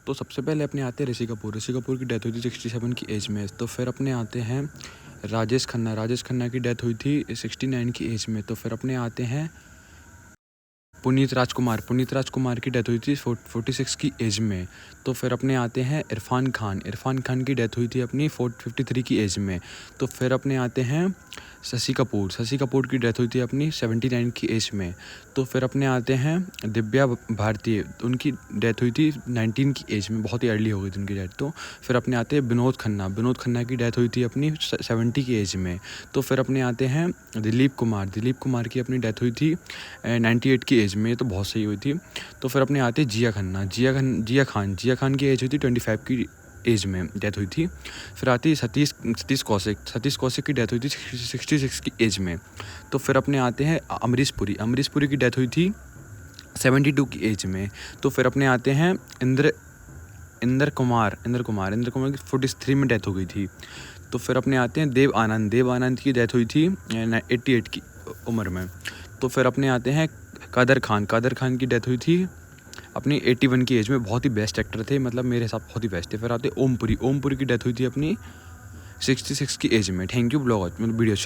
तो सबसे पहले अपने आते हैं ऋषि कपूर। ऋषि कपूर की डेथ हुई थी 67 की एज में। तो फिर अपने आते हैं राजेश खन्ना। राजेश खन्ना की डेथ हुई थी 69 की एज में। तो फिर अपने आते हैं पुनीत राजकुमार। पुनीत राजकुमार की डेथ हुई थी 46 की एज में। तो फिर अपने आते हैं इरफान खान। इरफान खान की डेथ हुई थी अपनी 53 की एज में। तो फिर अपने आते हैं शशि कपूर। शशि कपूर की डेथ हुई थी अपनी 79 की एज में। तो फिर अपने आते हैं दिव्या भारती। उनकी डेथ हुई थी 19 की एज में, बहुत ही अर्ली हो गई थी उनकी डेथ। तो फिर अपने आते हैं विनोद खन्ना। विनोद खन्ना की डेथ हुई थी अपनी 70 की एज में। तो फिर अपने आते हैं दिलीप कुमार। दिलीप कुमार की अपनी डेथ हुई थी 98 की एज में। तो बहुत सही हुई थी। तो फिर अपने आते जिया खन्ना। जिया खान की एज हुई थी 25 की एज में डेथ हुई थी। फिर आती सतीश कौशिक। सतीश कौशिक की डेथ हुई थी 66 की एज में। तो फिर अपने आते हैं अमरीश पुरी। अमरीश पुरी की डेथ हुई थी 72 की एज में। तो फिर अपने आते हैं इंद्र कुमार की 43 में डेथ हो गई थी। तो फिर अपने आते हैं देव आनंद। देव आनंद की डेथ हुई थी 88 की उम्र में। तो फिर अपने आते हैं कादर खान। कादर खान की डेथ हुई थी अपनी 81 की एज में। बहुत ही बेस्ट एक्टर थे, मतलब मेरे हिसाब बहुत ही बेस्ट थे। फिर आते ओमपुरी। ओमपुरी की डेथ हुई थी अपनी 66 की एज में। थैंक यू ब्लॉग, मतलब वीडियो